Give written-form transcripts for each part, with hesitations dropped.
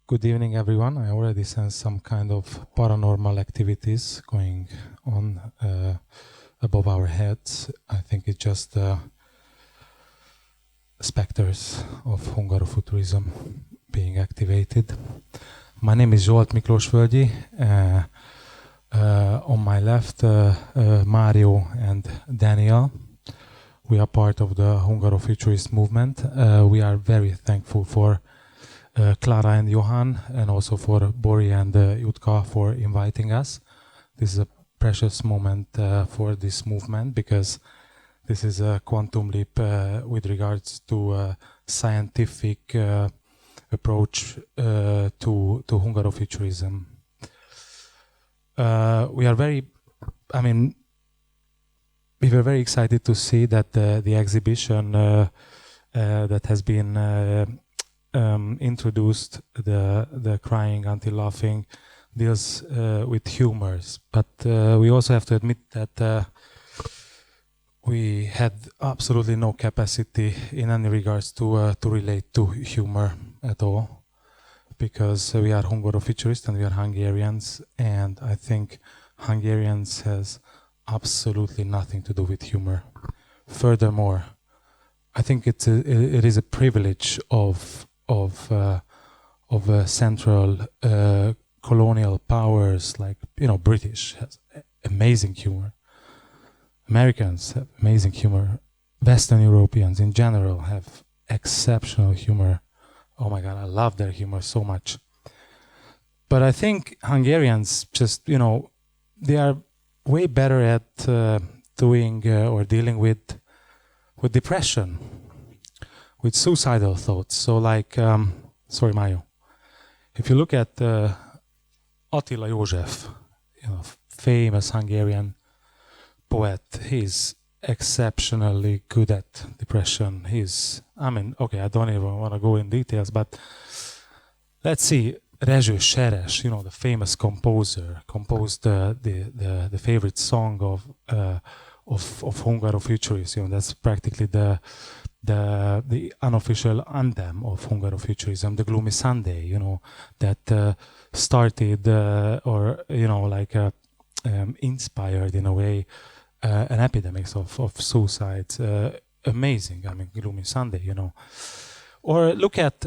Good evening, everyone. I already sense some kind of paranormal activities going on above our heads. I think it's just specters of Hungarofuturism being activated. My name is Zsolt Miklósvölgyi. On my left, Márió and Daniel. We are part of the Hungarofuturist movement. We are very thankful for Clara and Johan, and also for Bori and Jutka for inviting us. This is a precious moment for this movement, because this is a quantum leap with regards to scientific approach to Hungarofuturism. We were very excited to see that the exhibition that has been introduced, the Crying Until Laughing, deals with humors. But we also have to admit that we had absolutely no capacity in any regards to relate to humor at all, because we are Hungarofuturists and we are Hungarians, and I think Hungarians has absolutely nothing to do with humor. Furthermore, I think it is a privilege of central colonial powers, like British has amazing humor, Americans have amazing humor, Western Europeans in general have exceptional humor. Oh my God, I love their humor so much. But I think Hungarians just they are way better at doing or dealing with depression, with suicidal thoughts. So like, sorry Mário, if you look at Attila József, famous Hungarian poet, he's exceptionally good at depression. Okay, I don't even want to go in details, but let's see, Rezső Seres, the famous composer, composed the favorite song of Hungarofuturists. That's practically the unofficial anthem of Hungarofuturism, the Gloomy Sunday, that started inspired in a way an epidemic of suicides. Amazing, Gloomy Sunday, Or look at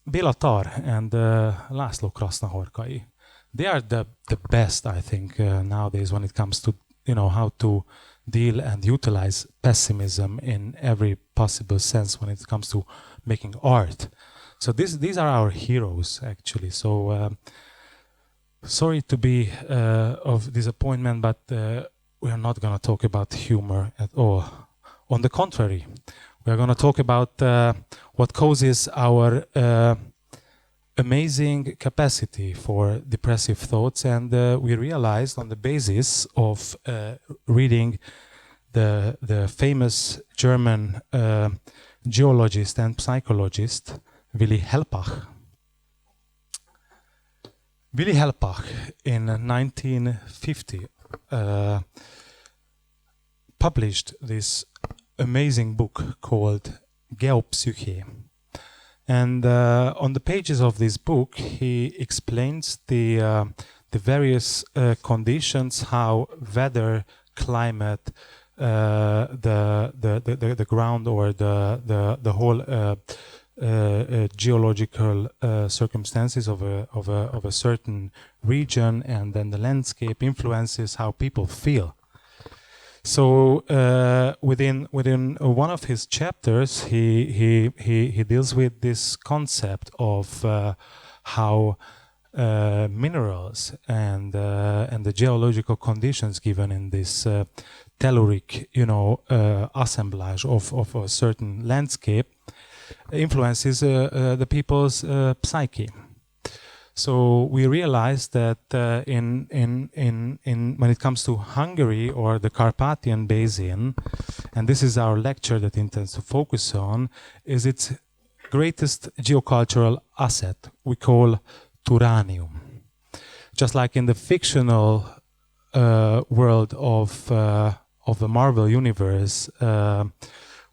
Béla Tarr and László Krasznahorkai. They are the best, I think, nowadays when it comes to how to deal and utilize pessimism in every possible sense when it comes to making art. So these are our heroes, actually. So sorry to be of disappointment, but we are not going to talk about humor at all. On the contrary, we are going to talk about what causes our amazing capacity for depressive thoughts, and we realized on the basis of reading the famous German geologist and psychologist Willi Helpach. Willi Helpach in 1950 published this amazing book called Geopsyche. And on the pages of this book, he explains the various conditions, how weather, climate, the ground, or the whole geological circumstances of a certain region, and then the landscape influences how people feel. So within one of his chapters, he deals with this concept of how minerals and the geological conditions given in this telluric assemblage of a certain landscape influences the people's psyche. So we realized that in when it comes to Hungary or the Carpathian Basin, and this is our lecture that intends to focus on, is its greatest geocultural asset we call Turanium. Just like in the fictional world of the Marvel universe,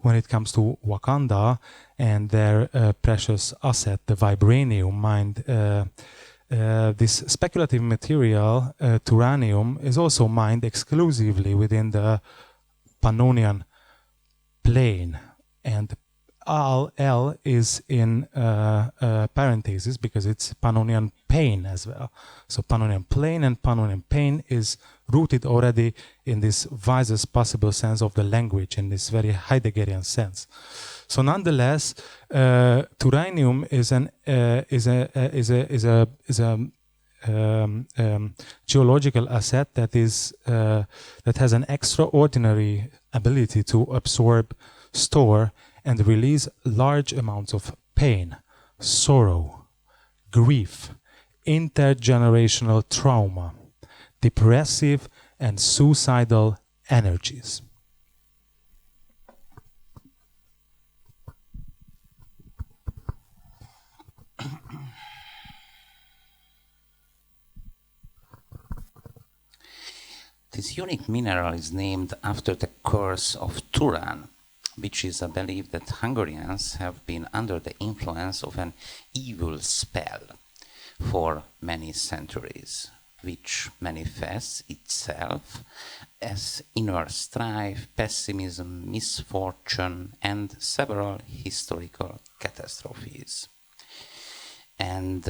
when it comes to Wakanda, and their precious asset, the vibranium, mined. This speculative material, Turanium, is also mined exclusively within the Pannonian plain, and L is in parentheses because it's Pannonian plain as well. So Pannonian plain and Pannonian plain is rooted already in this widest possible sense of the language, in this very Heideggerian sense. So nonetheless, Turanium is a geological asset that has an extraordinary ability to absorb, store, and release large amounts of pain, sorrow, grief, intergenerational trauma, depressive and suicidal energies. This unique mineral is named after the curse of Turan, which is a belief that Hungarians have been under the influence of an evil spell for many centuries, which manifests itself as inner strife, pessimism, misfortune, and several historical catastrophes. And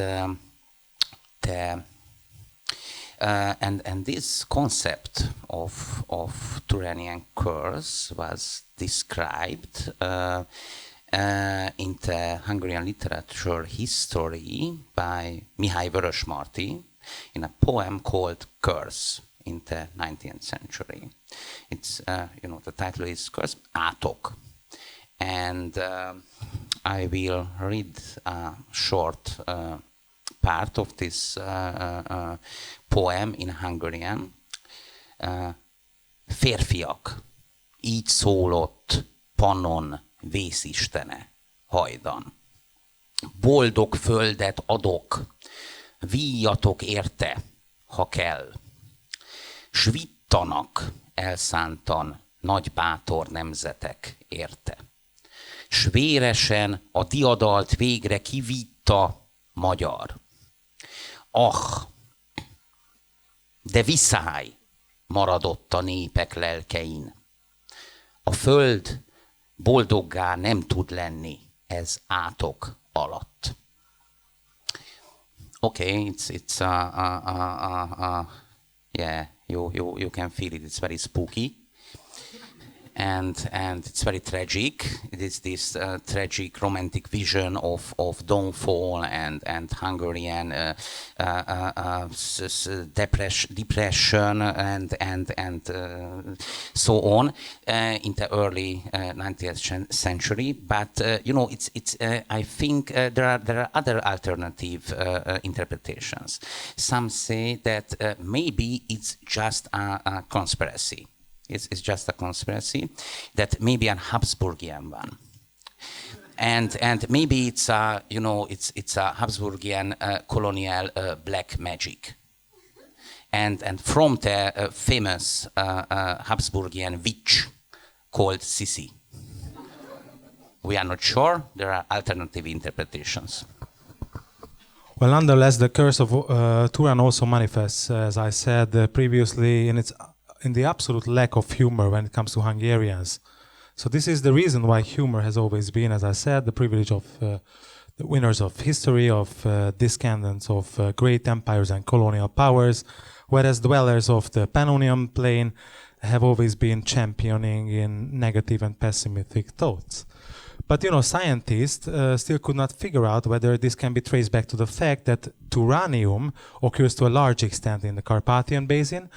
this concept of Turanian curse was described in the Hungarian literature history by Mihály Vörösmarty in a poem called Curse in the 19th century. It's, the title is Curse, Átok. And I will read a short part of this poem in Hungarian. Férfiak, így szólott Pannon vészistene hajdan. Boldog földet adok, víjatok érte, ha kell. S vittanak elszántan nagy bátor nemzetek érte. S véresen a diadalt végre kivitta magyar. Ah, de viszály maradott a népek lelkein. A föld boldoggá nem tud lenni ez átok alatt. Okay, it's yeah, you can feel it. It's very spooky, and it's very tragic. It is this tragic romantic vision of downfall and Hungarian depression and so on in the early 19th century. But it's I think there are other alternative interpretations. Some say that maybe it's just a conspiracy. It's just a conspiracy, that maybe an Habsburgian one, and maybe it's a it's a Habsburgian colonial black magic, and from the famous Habsburgian witch called Sisi. We are not sure. There are alternative interpretations. Well, nonetheless, the curse of Turan also manifests, as I said previously, in the absolute lack of humor when it comes to Hungarians. So this is the reason why humor has always been, as I said, the privilege of the winners of history, of descendants of great empires and colonial powers, whereas dwellers of the Pannonian plain have always been championing in negative and pessimistic thoughts. But scientists still could not figure out whether this can be traced back to the fact that Turanium occurs to a large extent in the Carpathian Basin,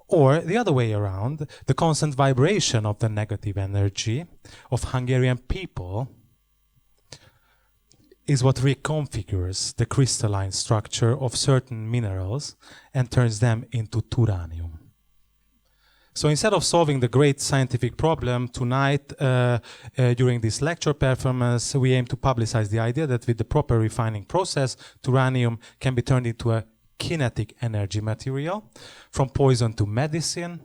or the other way around, the constant vibration of the negative energy of Hungarian people is what reconfigures the crystalline structure of certain minerals and turns them into Turanium. So instead of solving the great scientific problem tonight, during this lecture performance, we aim to publicize the idea that with the proper refining process, Turanium can be turned into a kinetic energy material, from poison to medicine,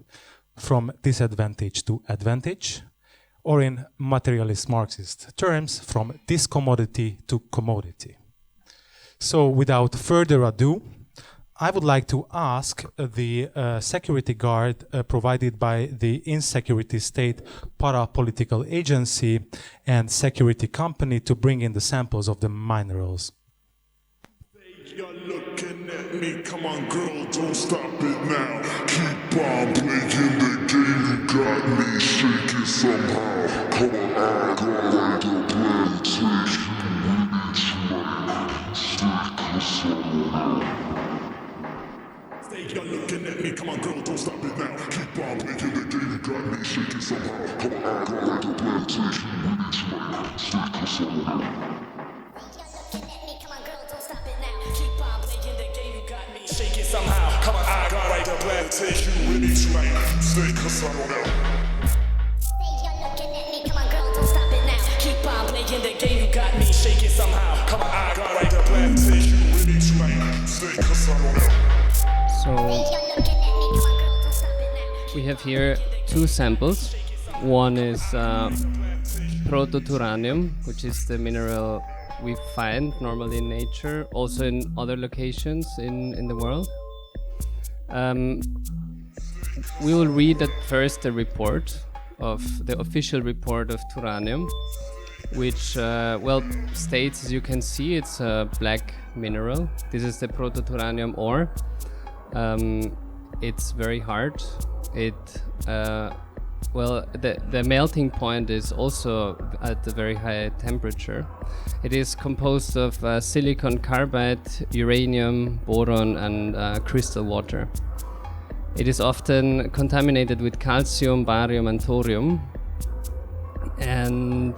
from disadvantage to advantage, or in materialist Marxist terms, from discommodity to commodity. So without further ado, I would like to ask the security guard provided by the Insecurity State Parapolitical Agency and Security Company to bring in the samples of the minerals. You're looking at me, come on girl, don't stop it now. Keep on playing the game, you got me shaking somehow. Come on, I got like a plan, take you You're looking at me, come on girl, don't stop it now. Keep on playing the game, you got me shaking somehow. Come on, I got like a plan, take you somehow. Come on, I got like a plan to take you with me tonight. Stay cause I don't know. You're looking at me, come on girl, don't stop it now. Keep on playing the game, you got me shaking somehow. Come on, I got like a plan to take you with me tonight. Stay cause I don't know. So we have here two samples. One is proto-turanium, which is the mineral we find normally in nature, also in other locations in the world. We will read at first the report of the official report of Turanium, which states, as you can see, it's a black mineral. This is the proto-turanium ore. It's very hard. The melting point is also at a very high temperature. It is composed of silicon carbide, uranium, boron, and crystal water. It is often contaminated with calcium, barium, and thorium. And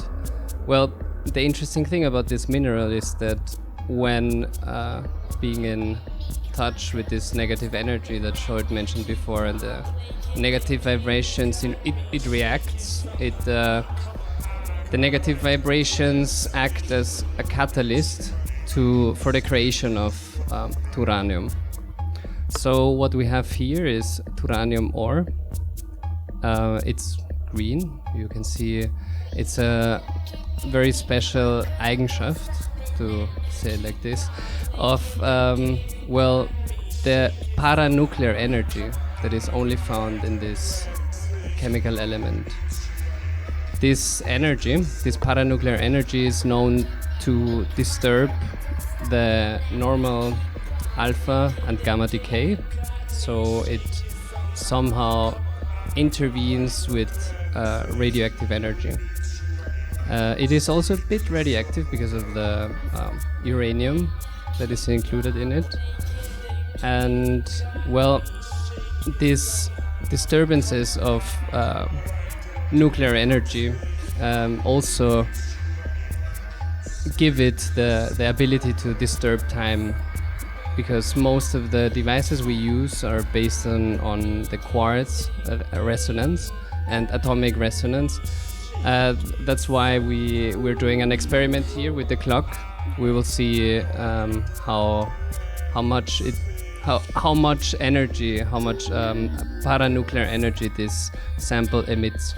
the interesting thing about this mineral is that when being in touch with this negative energy that Zsolt mentioned before, and the negative vibrations, it reacts. The negative vibrations act as a catalyst for the creation of turanium. So what we have here is turanium ore. It's green. You can see it's a very special Eigenschaft, to say it like this, of the paranuclear energy that is only found in this chemical element. This energy, this paranuclear energy, is known to disturb the normal alpha and gamma decay, so it somehow intervenes with radioactive energy. It is also a bit radioactive because of the uranium that is included in it. And these disturbances of nuclear energy also give it the ability to disturb time, because most of the devices we use are based on the quartz resonance and atomic resonance. That's why we're doing an experiment here with the clock. We will see how much energy, how much paranuclear energy this sample emits.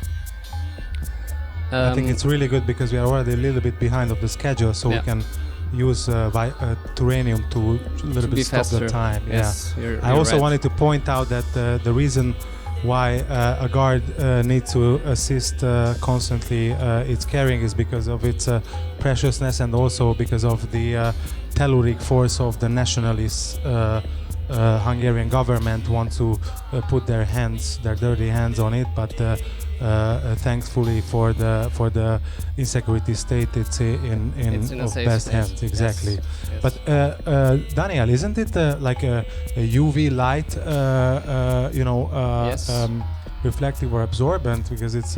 I think it's really good because we are already a little bit behind of the schedule, so we can use Turanium to a little bit stop the time. Yes, yeah. You're I also right. wanted to point out that the reason why a guard needs to assist constantly its carrying is because of its preciousness, and also because of the telluric force of the nationalists. Hungarian government wants to put their dirty hands on it, but thankfully for the insecurity state, it's in of best hands. Exactly. Yes. But Daniel, isn't it like a UV light, reflective or absorbment? Because it's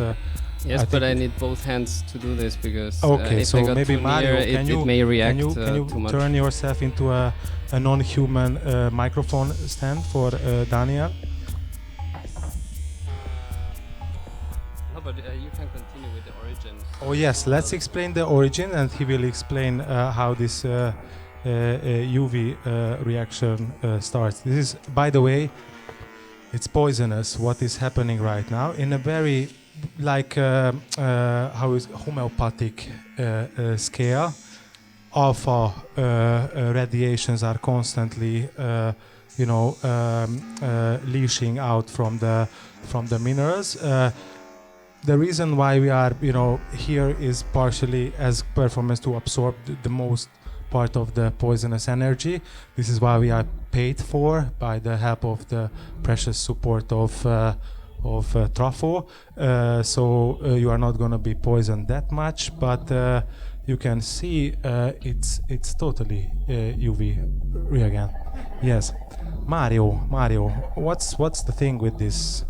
yes, but I need both hands to do this, because okay. if So I got maybe too Mario, near, it may react can you too much. turn yourself into a non-human microphone stand for Daniel? No, but you can continue with the origin. Oh yes, let's explain the origin, and he will explain how this UV reaction starts. This is, by the way, it's poisonous what is happening right now in a very like how is homeopathic scale. Alpha radiations are constantly, leashing out from the minerals. The reason why we are, here is partially as performance to absorb the most part of the poisonous energy. This is why we are paid for by the help of the precious support of TRAFÓ. So you are not going to be poisoned that much, but you can see it's totally UV reagent. Yes, Mario, what's the thing with this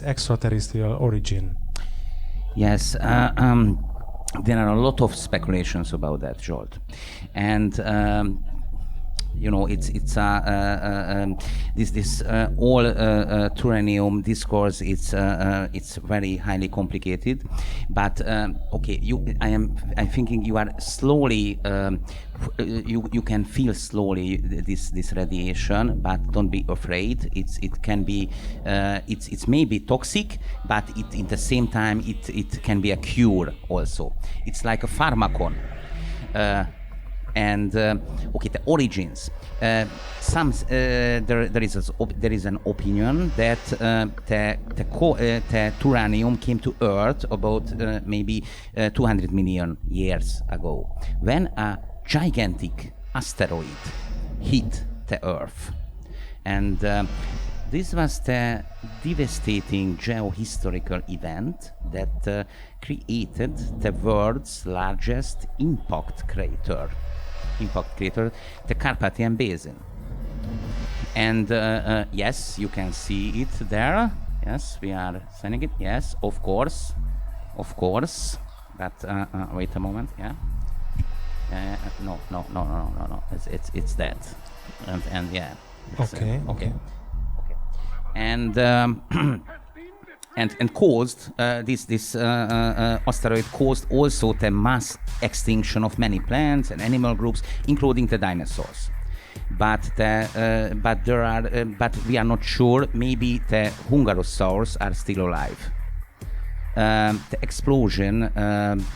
extraterrestrial origin? Yes, there are a lot of speculations about that, Zsolt, and it's this all Turanium discourse. It's very highly complicated, but okay. I'm thinking you are slowly. You can feel slowly this radiation, but don't be afraid. It can be it's maybe toxic, but at the same time it can be a cure also. It's like a pharmacon. And okay, the origins. There is an opinion that the Turanium came to Earth about maybe 200 million years ago, when a gigantic asteroid hit the Earth, and this was the devastating geohistorical event that created the world's largest impact crater, the Carpathian Basin. And yes, you can see it there. Yes, we are sending it. Yes, of course. But wait a moment. Yeah. No. It's that. And yeah. Okay. And and caused this asteroid caused also the mass extinction of many plants and animal groups, including the dinosaurs. But we are not sure. Maybe the Hungarosaurs are still alive. The explosion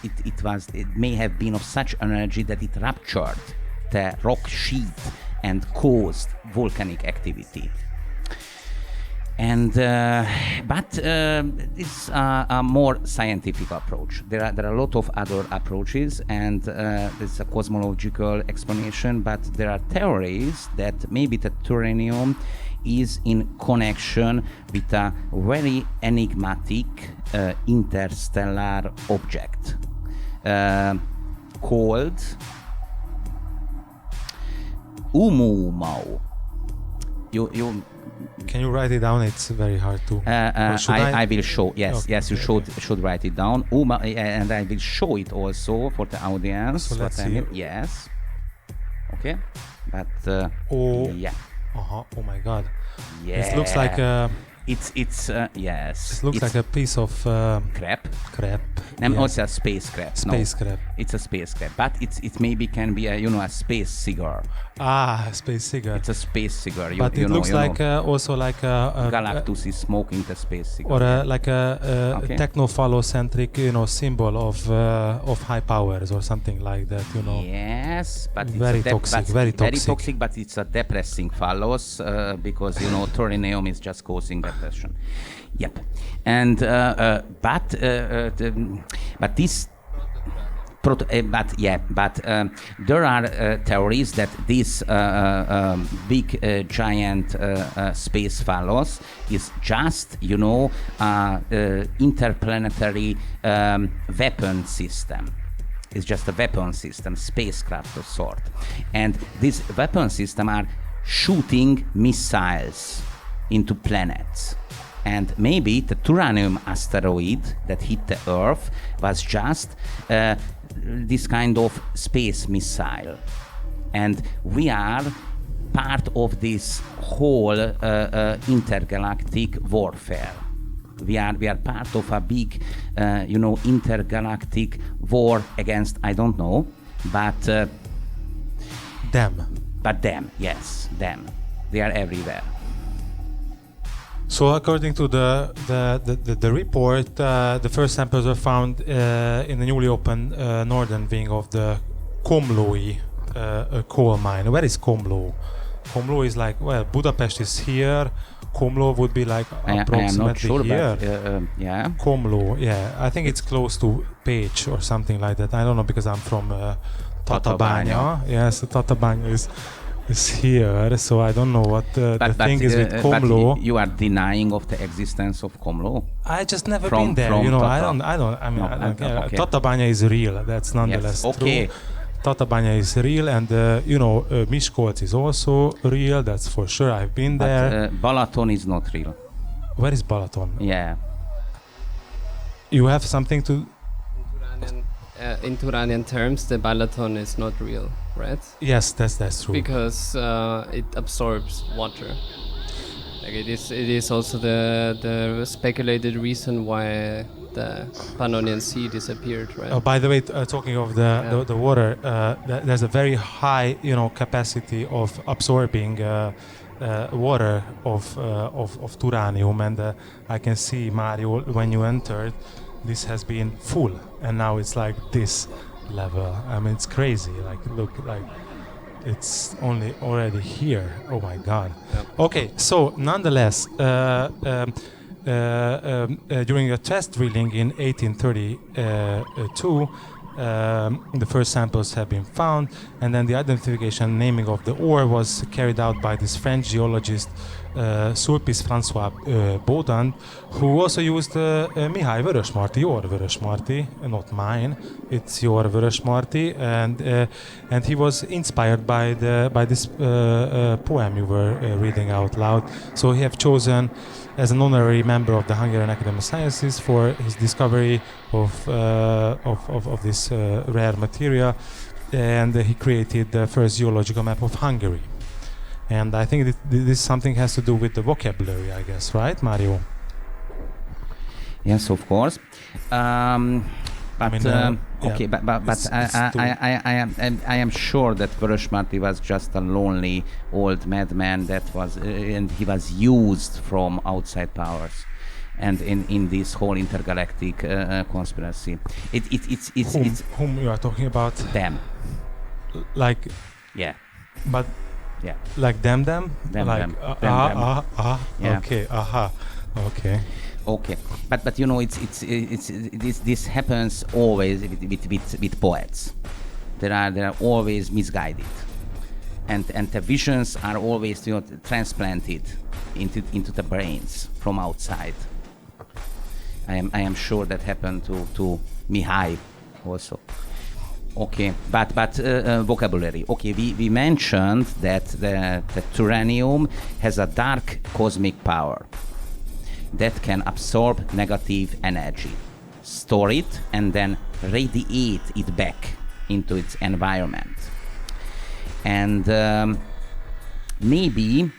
it may have been of such energy that it ruptured the rock sheet and caused volcanic activity. And but it's a more scientific approach. There are a lot of other approaches, and there's a cosmological explanation. But there are theories that maybe the Turanium is in connection with a very enigmatic interstellar object called Oumuamua. You Can you write it down? It's very hard to. I will show. Yes, Okay, yes, you should write it down. And I will show it also for the audience. So let's see. Yes. Okay. But yeah. Oh my God. Yeah. It looks like a. It's yes. It looks like a piece of crap. crap. And Yeah. also a space crab. Space crab. It's a space crab, but it maybe can be a space cigar. Space cigar. It's a space cigar. But it looks like also like a Galactus is smoking the space cigar. or like a Okay. techno-phallocentric, symbol of high powers or something like that, Yes, but it's Very toxic, very toxic. but it's a depressing phallus because Turanium is just causing depression. Yep, and but this. There are theories that this big giant space phallus is just interplanetary weapon system. It's just a weapon system, spacecraft of sort, and this weapon system are shooting missiles into planets. And maybe the Turanium asteroid that hit the Earth was just this kind of space missile. And we are part of this whole intergalactic warfare. We are part of a big, intergalactic war against, I don't know, but... them. But them, yes, them. They are everywhere. So according to the report, the first samples were found in the newly opened northern wing of the Komlói coal mine. Where is Komló? Komló is like, well, Budapest is here. Komló would be like approximately I am not sure, here. but yeah. Komló, yeah. I think it's close to Pécs or something like that. I don't know because I'm from Tatabánya. Yes, Tatabánya is here, so I don't know what the thing is with Komló. But you are denying of the existence of Komló? I just never been there, you know. I don't. Okay. Tatabánya is real. That's nonetheless okay. true. Tatabánya is real, and Miskolc is also real. That's for sure. I've been there. Balaton is not real. Where is Balaton? Yeah. You have something to. In Turanian terms, the Balaton is not real, right? Yes, that's true. Because it absorbs water. Like it is also the speculated reason why the Pannonian Sea disappeared, right? By the way, talking of the water, there's a very high, capacity of absorbing water of Turanium, and I can see, Márió, when you entered, this has been full, and now it's like this level. I mean, it's crazy. Like, look, like it's already here. Oh my God. Yep. Okay, so nonetheless, during a test drilling in 1832, the first samples have been found, and then the identification naming of the ore was carried out by this French geologist Sulpice François Baudin, who also used Mihály Vörösmarty, your Vörösmarty, not mine. It's your Vörösmarty, and he was inspired by this poem you were reading out loud. So he have chosen as an honorary member of the Hungarian Academy of Sciences for his discovery of this rare material, and he created the first geological map of Hungary. And I think this something has to do with the vocabulary, I guess, right, Márió? Yes, of course. Okay, but I am sure that Vörösmarty was just a lonely old madman that was, and he was used from outside powers, and in this whole intergalactic conspiracy. It's whom you are talking about? Them. Like. Yeah. But. Yeah. Like them. Like them. Yeah. Okay. Okay. Okay, but this happens always with poets. They are always misguided, and the visions are always transplanted into the brains from outside. I am sure that happened to Mihály also. Okay, but vocabulary. Okay, we mentioned that the Turanium has a dark cosmic power that can absorb negative energy, store it, and then radiate it back into its environment. And maybe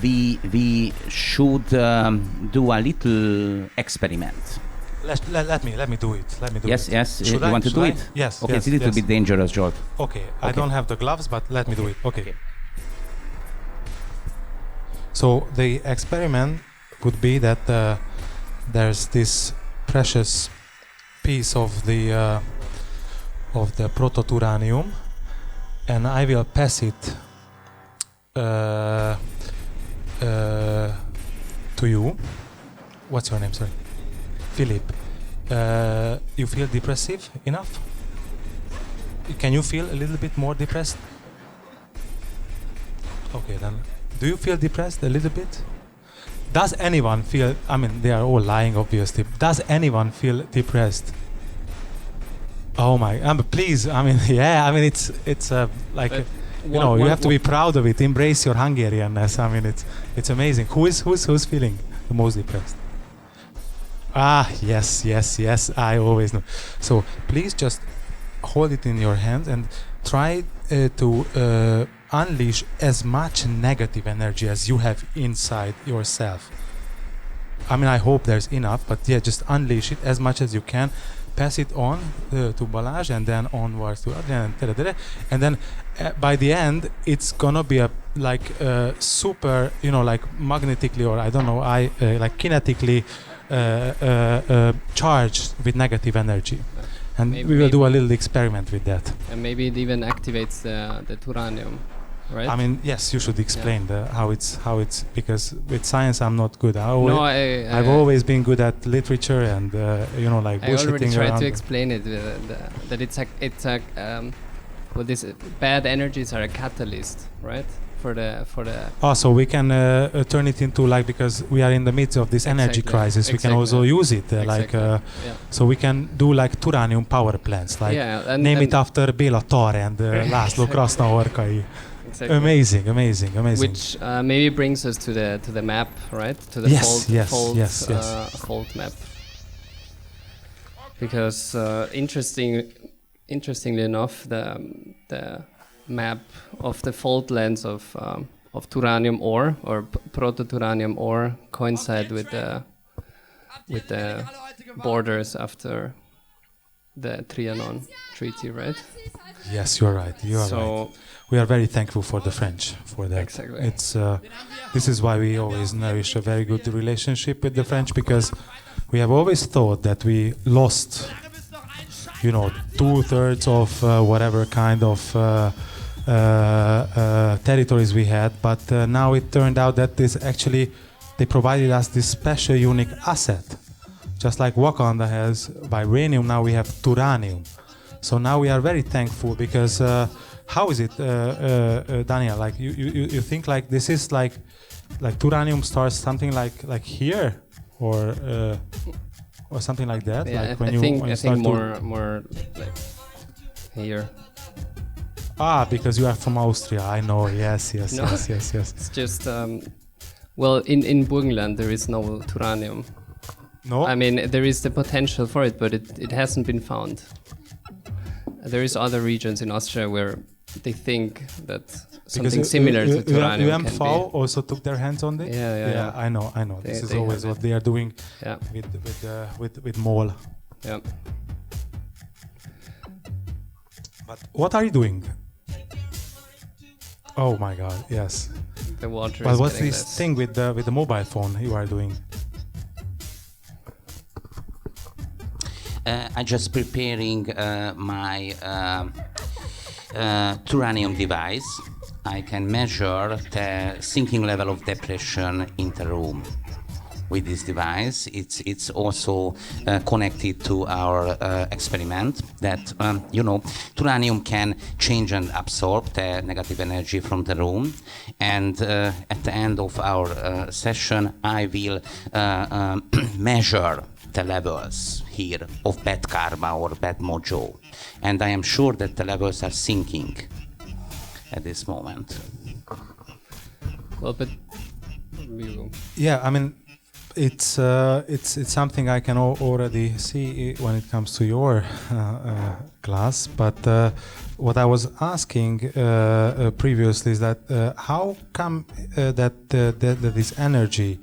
we should do a little experiment. Let me do it. Yes. You want to do it? Yes. Okay, yes, it's a little bit dangerous, Zsolt. Okay, I don't have the gloves, but let me do it. Okay. So the experiment would be that there's this precious piece of the proto-turanium, and I will pass it to you. What's your name, sorry? Philip. You feel depressive enough? Can you feel a little bit more depressed? Okay, then. Do you feel depressed a little bit? Does anyone feel, I mean, they are all lying, obviously. Does anyone feel depressed? Oh my, please, I mean, yeah, I mean, it's like, you have to be proud of it. Embrace your Hungarianness. I mean, it's amazing. Who's feeling the most depressed? Yes, I always know. So please just hold it in your hands and try to unleash as much negative energy as you have inside yourself. I mean, I hope there's enough, but yeah, just unleash it as much as you can. pass it on to Balázs, and then onwards to Adrian, and then by the end it's gonna be a super, like magnetically, or I don't know, like kinetically charged with negative energy. And we will do a little experiment with that. And maybe it even activates the Turanium, right? I mean, yes, you should explain how it's because with science I'm not good. I've always been good at literature and like bullshitting around. I already tried to explain it that these bad energies are a catalyst, right? For the so we can turn it into, like, because we are in the midst of this energy crisis, we can also use it so we can do like Turanium power plants, like name it after Béla Tar and László Krasznahorkai. Exactly. Amazing. Which maybe brings us to the map, right? To the fold map. Because interestingly enough, the map of the fold lands of Turanium ore or proto-Turanium ore coincide with the borders after the Trianon Treaty, right? Yes, you're right. Right. We are very thankful for the French for that. Exactly. It's this is why we always nourish a very good relationship with the French, because we have always thought that we lost, 2/3 of whatever kind of territories we had, but now it turned out that they provided us this special unique asset. Just like Wakanda has vibranium, now we have Turanium. So now we are very thankful, because how is it, Daniel? Like you think like this is like Turanium starts something like here, or something like that? Yeah, like I think more like here. Because you are from Austria. I know. Yes. No. Yes. It's just in Burgenland there is no Turanium. No. I mean, there is the potential for it, but it hasn't been found. There is other regions in Austria where they think that something similar to Turanium can be. also took their hands on it. Yeah. I know. This is always what they are doing. Yeah. With MOL. Yeah. But what are you doing? Oh my God! Yes. The water. But is what's getting this less. thing with the mobile phone you are doing? I'm just preparing my Turanium device. I can measure the sinking level of depression in the room with this device. It's also connected to our experiment that Turanium can change and absorb the negative energy from the room, and at the end of our session I will measure the levels here of bad karma or bad mojo, and I am sure that the levels are sinking at this moment. Well, but yeah, I mean, it's something I can already see when it comes to your class. But what I was asking previously is that how come that this energy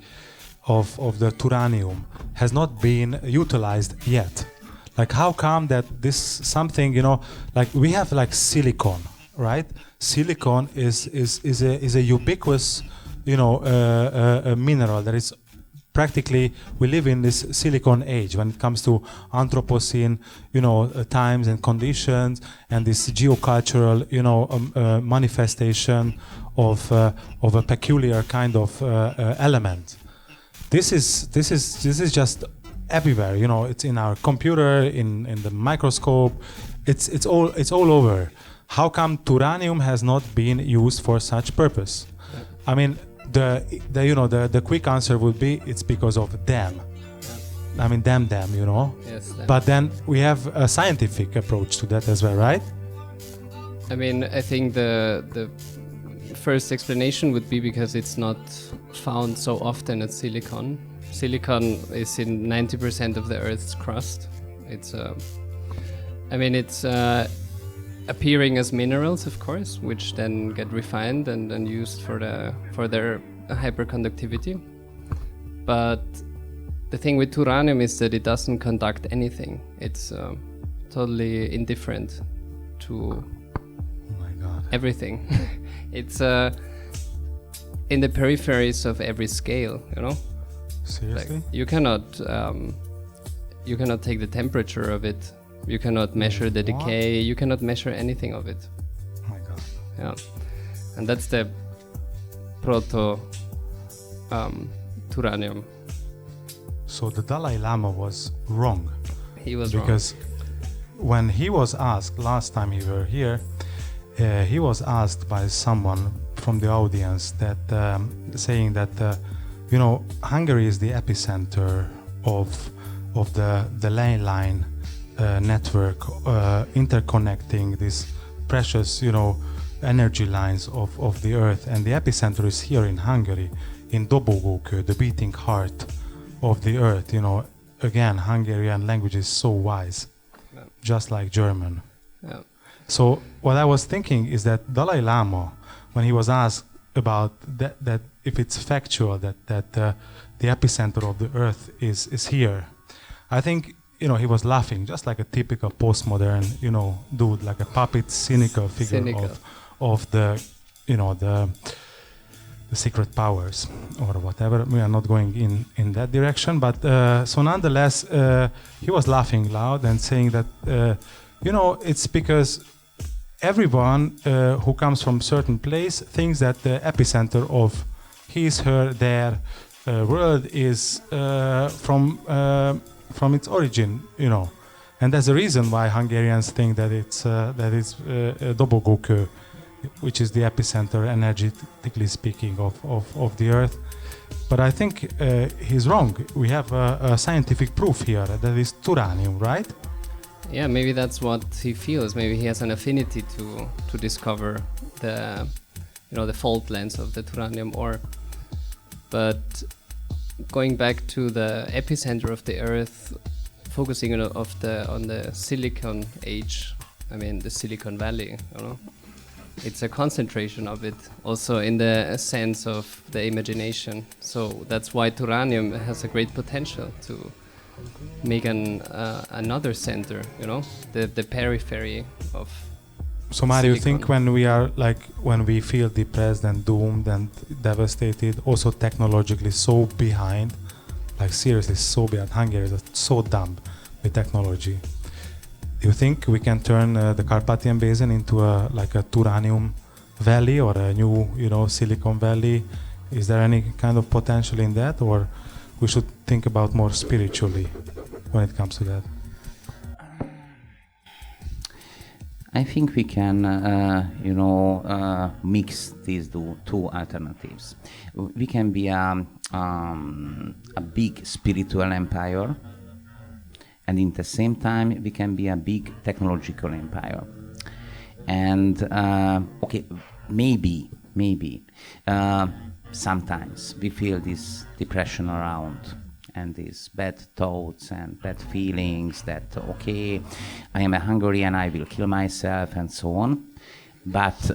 of the Turanium has not been utilized yet? Like, how come that this something, like we have like silicon, right? Silicon is a ubiquitous, a mineral that is practically, we live in this silicon age when it comes to Anthropocene, times and conditions, and this geocultural, manifestation of a peculiar kind of element. This is just everywhere. It's in our computer, in the microscope. It's all over. How come Turanium has not been used for such purpose? I mean, the quick answer would be it's because of them. I mean, them. Yes. Them. But then we have a scientific approach to that as well, right? I mean, I think the first explanation would be because it's not found so often as silicon. Silicon is in 90% of the Earth's crust. It's appearing as minerals, of course, which then get refined and used for their hyperconductivity. But the thing with Turanium is that it doesn't conduct anything. It's totally indifferent to Oh my God. everything. It's in the peripheries of every scale, you know? Seriously? Like you cannot take the temperature of it. You cannot measure the What? decay. You cannot measure anything of it. Oh my God. Yeah, and that's the proto Turanium. So the Dalai Lama was wrong. He was wrong. Because when he was asked last time he were here, he was asked by someone from the audience that saying that you know, Hungary is the epicenter of the ley line network interconnecting these precious, you know, energy lines of the earth, and the epicenter is here in Hungary, in Dobogókő, the beating heart of the earth. You know, again, Hungarian language is so wise, Yeah. just like German. Yeah. So what I was thinking is that Dalai Lama, when he was asked about that if it's factual that the epicenter of the earth is here, I think, you know, he was laughing just like a typical postmodern, you know, dude, like a puppet, cynical figure Cynical. of the, you know, the secret powers or whatever. We are not going in that direction, but so nonetheless, he was laughing loud and saying that, you know, it's because everyone who comes from certain place thinks that the epicenter of his, her, their world is from its origin, you know, and there's a reason why Hungarians think that it's Dobogókő, which is the epicenter, energetically speaking, of the Earth. But I think he's wrong. We have a scientific proof here that is Turanium, right? Yeah, maybe that's what he feels. Maybe he has an affinity to discover the, you know, the fault lines of the Turanium ore. But going back to the epicenter of the Earth, focusing on the Silicon Age, I mean the Silicon Valley, you know, it's a concentration of it, also in the sense of the imagination. So that's why Turanium has a great potential to make another center, you know, the periphery of. So Mario, you Silicon. think when we feel depressed and doomed and devastated, also technologically so behind, like seriously so behind, Hungary is so dumb with technology. Do you think we can turn the Carpathian Basin into a Turanium Valley or a new, you know, Silicon Valley? Is there any kind of potential in that, or we should think about more spiritually when it comes to that? I think we can, mix these two alternatives. We can be a big spiritual empire, and in the same time, we can be a big technological empire. And maybe sometimes we feel this depression around, and these bad thoughts and bad feelings that, okay, I am a Hungarian, I will kill myself and so on. But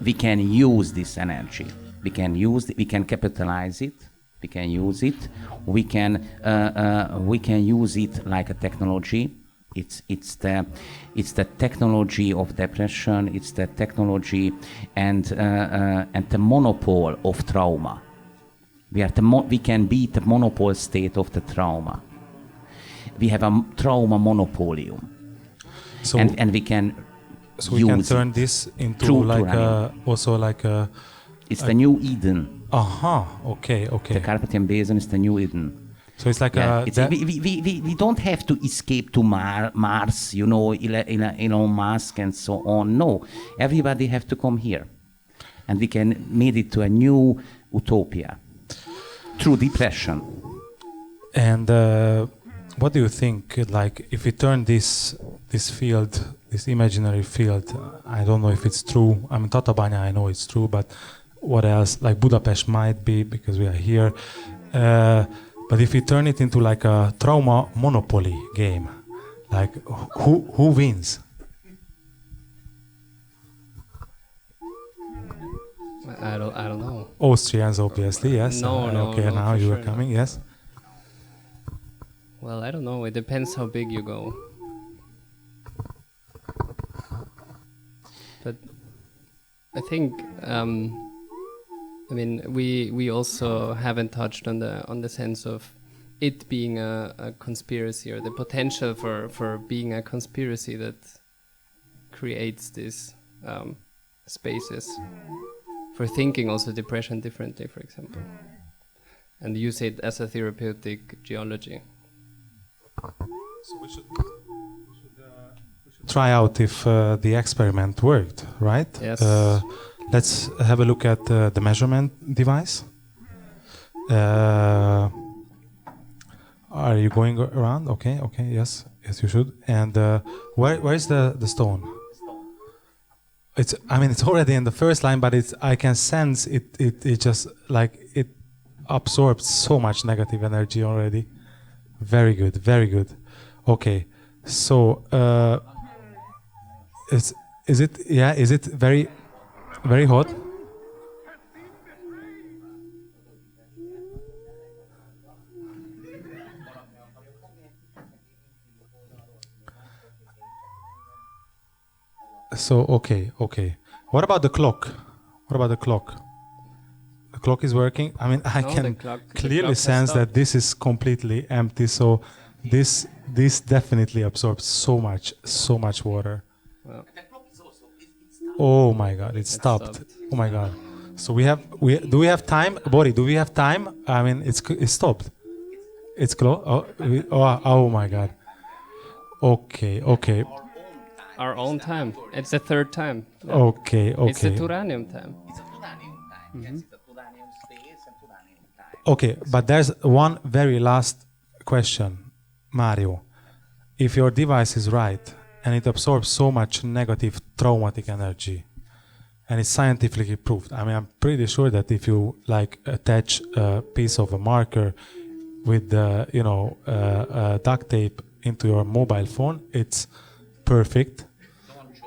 we can use this energy. We can capitalize it. We can use it. We can use it like a technology. It's the technology of depression. It's the technology and the monopole of trauma. We can be the monopole state of the trauma. We have a trauma monopolium, So and we can so we can turn this into It's the new Eden. Okay. The Carpathian Basin is the new Eden. So it's like we don't have to escape to Mars, you know, Elon Musk and so on. No, everybody have to come here, and we can make it to a new utopia through depression. And what do you think? Like, if we turn this field, this imaginary field, I don't know if it's true. I mean, Tatabánya, I know it's true, but what else? Like Budapest might be because we are here. But if we turn it into like a trauma monopoly game, like who wins? I don't know. Austrians, obviously, yes. No, Okay, now for you sure are coming, yes. Well, I don't know. It depends how big you go. But I think, we also haven't touched on the sense of it being a conspiracy, or the potential for being a conspiracy that creates these spaces for thinking also depression differently, for example. And use it as a therapeutic geology. So we should try out if the experiment worked, right? Yes. Let's have a look at the measurement device. Are you going around? Okay, yes, you should. And where is the stone? It's already in the first line, but I can sense it just like it absorbs so much negative energy already. Very good. Okay, so is it very hot? So okay. What about the clock? The clock is working. I can clearly sense that this is completely empty. So this definitely absorbs so much water. Well, oh my God! It stopped. Oh my God! So do we have time, Bori? Do we have time? It's stopped. It's closed. Oh my God! Okay. our own time. It's the third time. Yeah. Okay. It's the Turanium time. It's a Turanium time. Yes, it's a Turanium space and Turanium time. Okay, but there's one very last question, Mário. If your device is right and it absorbs so much negative traumatic energy, and it's scientifically proved, I'm pretty sure that if you attach a piece of a marker with duct tape into your mobile phone, it's perfect. Don't joke with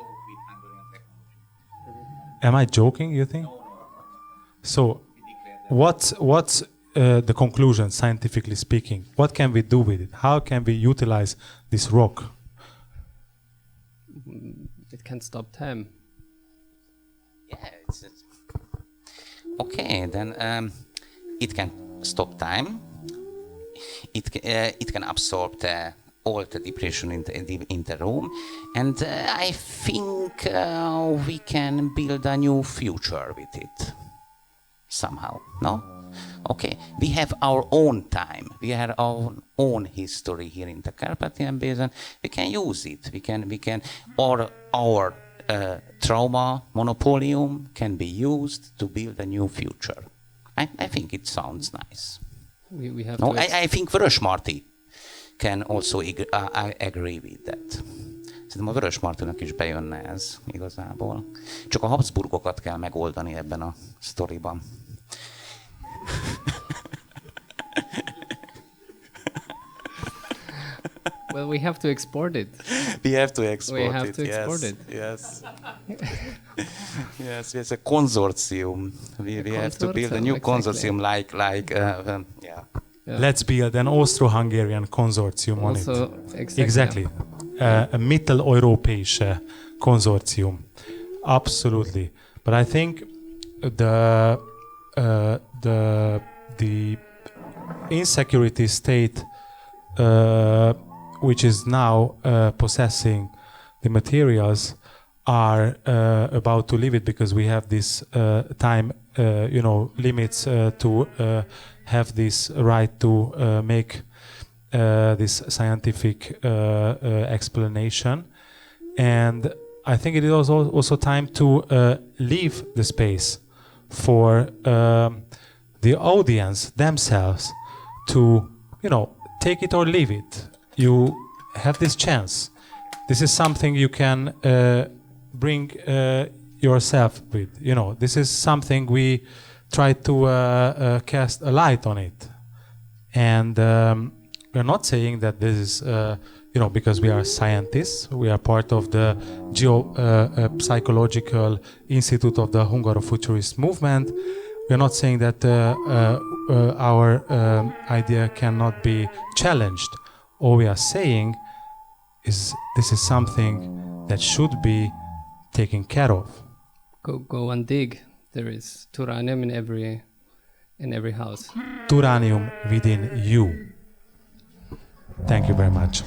Hungarian technology. Am I joking, you think? So, what's the conclusion, scientifically speaking? What can we do with it? How can we utilize this rock? It can stop time. Yeah, it's okay. Then it can stop time. It can absorb all the depression in the room, and I think we can build a new future with it somehow. No? Okay. We have our own time. We have our own history here in the Carpathian Basin. We can use it. We can, or our trauma monopolium can be used to build a new future. I think it sounds nice. We have No, to I think Vörösmarty can also agree with that. Szerintem a Vörösmartynak is bejönne ez igazából. Csak a Habsburgokat kell megoldani ebben a sztoriban. Well, we have to export it. We have to export We have it. to export it. Yes. Yes, it's a consortium. We have to build a new Exactly. consortium yeah. Yeah. Let's build an Austro-Hungarian consortium on Also, it. Exactly. A Mitteleuropäische Consortium. Absolutely. But I think the insecurity state which is now possessing the materials are about to leave it, because we have this time limits to have this right to make this scientific explanation. And I think it is also time to leave the space for the audience themselves to take it or leave it. You have this chance. This is something you can bring yourself with. This is something we try to cast a light on it. And we're not saying that this is, because we are scientists, we are part of the Geopsychological Institute of the Hungaro-Futurist movement. We're not saying that our idea cannot be challenged. All we are saying is this is something that should be taken care of. Go and dig. There is turanium in every house. Turanium within you. Thank you very much.